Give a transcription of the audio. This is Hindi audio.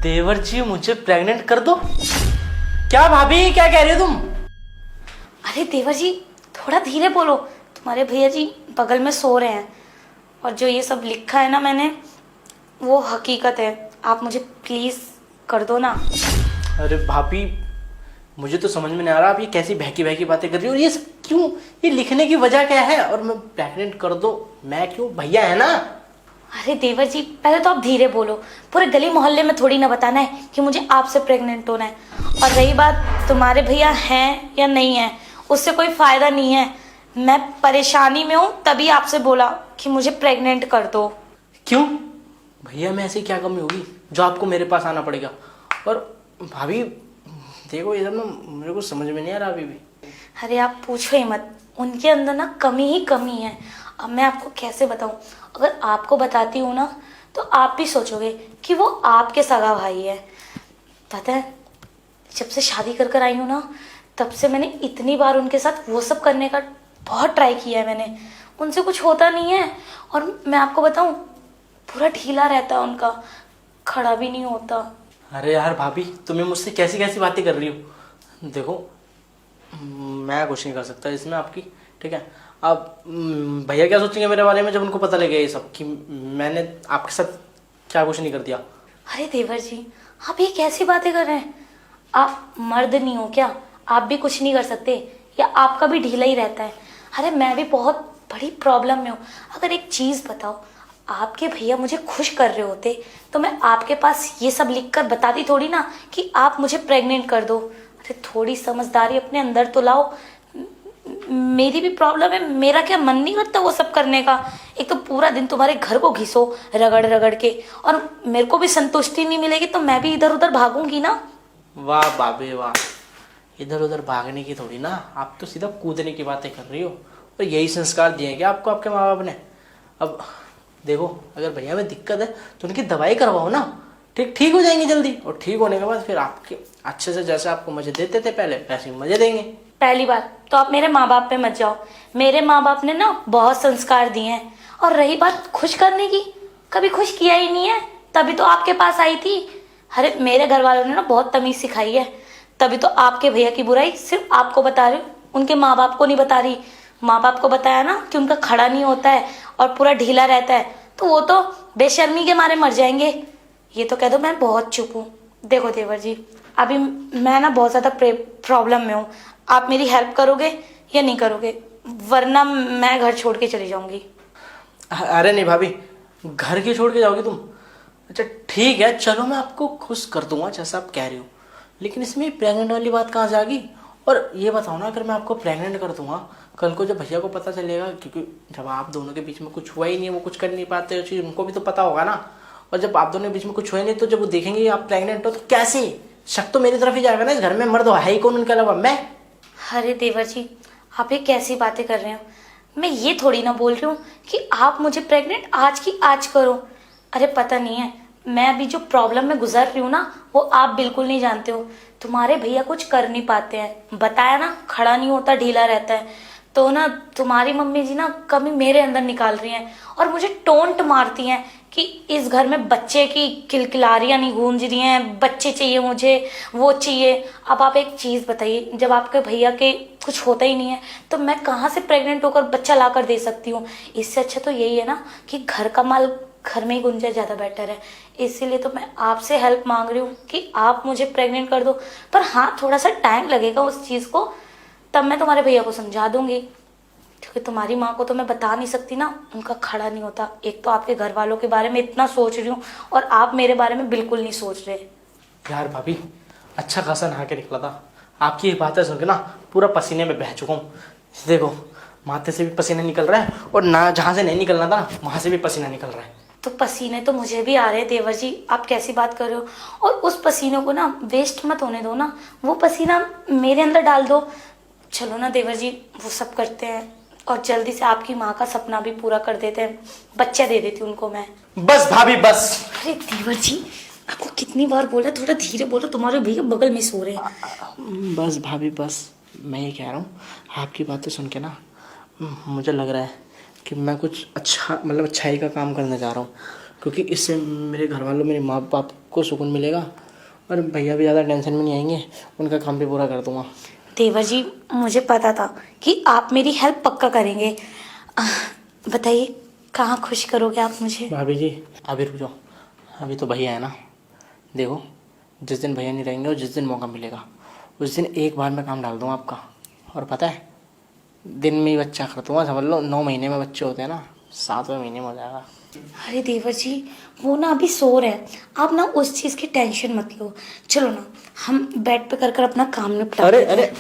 देवर जी मुझे प्रेग्नेंट कर दो। क्या भाभी, क्या कह रही हो तुम? अरे देवर जी थोड़ा धीरे बोलो, तुम्हारे भैया जी बगल में सो रहे हैं। और जो ये सब लिखा है ना मैंने, वो हकीकत है। आप मुझे प्लीज कर दो ना। अरे भाभी, मुझे तो समझ में नहीं आ रहा आप ये कैसी बहकी बहकी बातें कर रही हो। ये सब क्यों? ये लिखने की वजह क्या है? और मैं प्रेग्नेंट कर दो, मैं क्यों? भैया है ना। अरे देवर जी पहले तो आप धीरे बोलो। पूरे गली मोहल्ले में थोड़ी ना बताना है कि मुझे आपसे प्रेग्नेंट होना है। और रही बात तुम्हारे भैया हैं या नहीं है, उससे कोई फायदा नहीं है। मैं परेशानी में हूँ तभी आपसे बोला कि मुझे प्रेग्नेंट कर दो। क्यों? भैया में ऐसी क्या कमी होगी जो आपको मेरे पास आना पड़ेगा? और भाभी देखो, ये सब ना मेरे को समझ में नहीं आ रहा अभी भी। अरे आप पूछो ही मत, उनके अंदर ना कमी ही कमी है। अब मैं आपको कैसे बताऊं? अगर आपको बताती हूँ ना तो आप भी सोचोगे कि वो आपके सगा भाई है। पता है, जब से शादी कर कर आई हूँ ना, तब से मैंने इतनी बार उनके साथ वो सब करने का बहुत ट्राई किया है मैंने। उनसे कुछ होता नहीं है। और मैं आपको बताऊं, पूरा ढीला रहता है उनका, खड़ा भी नहीं होता। अरे यार भाभी, तुम्हें मुझसे कैसी कैसी बातें कर रही हो? देखो, मैं कुछ नहीं कर सकता इसमें आपकी, ठीक है? अब भैया क्या सोचेंगे मेरे बारे में जब उनको पता लगे ये सब कि मैंने आपके साथ क्या कुछ नहीं कर दिया। अरे देवर जी आप ये कैसी बातें कर रहे हैं? आप मर्द नहीं हो क्या? आप भी कुछ नहीं कर सकते? या आपका भी ढीला ही रहता है? अरे मैं भी बहुत बड़ी प्रॉब्लम में हूँ। अगर एक चीज बताओ, आपके भैया मुझे खुश कर रहे होते तो मैं आपके पास ये सब लिखकर बताती थोड़ी ना कि आप मुझे प्रेग्नेंट कर दो। अरे थोड़ी समझदारी अपने अंदर तो लाओ। मेरी भी प्रॉब्लम है, मेरा क्या मन नहीं करता वो सब करने का। एक तो पूरा दिन तुम्हारे घर को घिसो रगड़ रगड़ के, और मेरे को भी संतुष्टि नहीं मिलेगी तो मैं भी इधर उधर भागूंगी ना। वाह भाभी वाह, इधर उधर भागने की थोड़ी ना, आप तो सीधा कूदने की बातें कर रही हो। और यही संस्कार दिए हैं क्या आपको आपके माँ बाप ने? अब देखो, अगर भैया में दिक्कत है तो उनकी दवाई करवाओ ना, ठीक ठीक हो जाएंगे जल्दी। और ठीक होने के बाद फिर आपके अच्छे से, जैसे आपको मजे देते थे पहले, वैसे ही मजे देंगे। पहली बात तो आप मेरे माँ बाप पे मत जाओ। मेरे माँ बाप ने ना बहुत संस्कार दिए हैं। और रही बात खुश करने की, कभी खुश किया ही नहीं है, तभी तो आपके पास आई थी। अरे मेरे घर वालों ने ना बहुत तमीज सिखाई है, तभी तो आपके भैया की बुराई सिर्फ आपको बता रही हूँ, उनके माँ बाप को नहीं बता रही। माँ बाप को बताया ना कि उनका खड़ा नहीं होता है और पूरा ढीला रहता है, तो वो तो बेशर्मी के मारे मर जाएंगे। ये तो कह दो मैं बहुत चुप हूँ। देखो देवर जी, अभी मैं ना बहुत ज्यादा प्रॉब्लम में हूँ। आप मेरी हेल्प करोगे या नहीं करोगे? वरना मैं घर छोड़ के चली जाऊंगी। अरे नहीं भाभी, घर के छोड़ के जाओगी तुम? अच्छा ठीक है, चलो मैं आपको खुश कर दूंगा जैसा आप कह रही हो, लेकिन इसमें प्रेग्नेंट वाली बात कहाँ से आ गई? और ये बताओ ना, अगर मैं आपको प्रेग्नेंट कर दूंगा, कल को जब भैया को पता चलेगा, क्योंकि जब आप दोनों के बीच में कुछ हुआ ही नहीं है, वो कुछ कर नहीं पाते, वो चीज़ उनको भी तो पता होगा ना। और जब आप दोनों के बीच में कुछ हुआ ही नहीं, तो जब वो देखेंगे आप प्रेग्नेंट हो, तो कैसे? शक तो मेरी तरफ ही जाएगा ना। इस घर में मर्द है ही कौन उनके अलावा? मैं। अरे देवर जी आप ये कैसी बातें कर रहे हो? मैं ये थोड़ी ना बोल रही हूँ कि आप मुझे प्रेग्नेंट आज की आज करो। अरे पता नहीं है, मैं अभी जो प्रॉब्लम में गुजर रही हूँ ना, वो आप बिल्कुल नहीं जानते हो। तुम्हारे भैया कुछ कर नहीं पाते हैं, बताया ना, खड़ा नहीं होता, ढीला रहता है। तो ना तुम्हारी मम्मी जी ना कमी मेरे अंदर निकाल रही हैं और मुझे टोंट मारती हैं कि इस घर में बच्चे की किलकिलारियां नहीं गूंज रही हैं, बच्चे चाहिए मुझे, वो चाहिए। अब आप एक चीज बताइए, जब आपके भैया के कुछ होता ही नहीं है तो मैं कहाँ से प्रेग्नेंट होकर बच्चा ला कर दे सकती हूँ? इससे अच्छा तो यही है ना कि घर का माल घर में ही गुंजा ज्यादा बेटर है। इसीलिए तो मैं आपसे हेल्प मांग रही हूँ कि आप मुझे प्रेग्नेंट कर दो। पर हाँ, थोड़ा सा टाइम लगेगा उस चीज को, तब मैं तुम्हारे भैया को समझा दूंगी। क्योंकि तुम्हारी माँ को तो मैं बता नहीं सकती ना, उनका खड़ा नहीं होता। एक तो आपके घर वालों के बारे में इतना सोच रही हूँ और आप मेरे बारे में बिल्कुल नहीं सोच रहे। यार भाभी, अच्छा खासा नहा के निकला था, आपकी ये बातें सुन के ना पूरा पसीने में बह चुका हूँ। देखो, माथे से भी पसीना निकल रहा है, और ना जहाँ से नहीं निकलना था वहां से भी पसीना निकल रहा है। तो पसीने तो मुझे भी आ रहे हैं देवर जी, आप कैसी बात कर रहे हो? और उस पसीने को ना वेस्ट मत होने दो ना, वो पसीना मेरे अंदर डाल दो। चलो ना देवर जी, वो सब करते हैं और जल्दी से आपकी माँ का सपना भी पूरा कर देते हैं, बच्चा दे देती हूँ उनको मैं। बस भाभी बस। अरे देवर जी, आपको कितनी बार बोला थोड़ा धीरे बोलो, तुम्हारे भैया बगल में सो रहे हैं। बस भाभी बस, मैं ये कह रहा हूँ, आपकी बातें सुन के ना मुझे लग रहा है कि मैं कुछ अच्छा, मतलब अच्छाई का काम करने जा रहा हूँ, क्योंकि इससे मेरे घर वालों, मेरे माँ बाप आपको सुकून मिलेगा और भैया भी ज़्यादा टेंशन में नहीं आएंगे, उनका काम भी पूरा कर दूंगा। देवर जी, मुझे पता था कि आप मेरी हेल्प पक्का करेंगे। बताइए कहाँ खुश करोगे आप मुझे? भाभी जी अभी रुक जाओ, अभी तो भैया है ना। देखो जिस दिन भैया नहीं रहेंगे और जिस दिन मौका मिलेगा उस दिन एक बार मैं काम डाल दूंगा आपका। और पता है दिन में ही बच्चा कर दूंगा, समझ लो 9 महीने में बच्चे होते हैं ना, 7वें महीने में हो जाएगा। अरे देवर जी, वो ना अभी सो रहे हैं, आप ना उस चीज़ की टेंशन मत लो। चलो ना हम बेड पे कर अपना काम निपटा अरे लेते हैं। अरे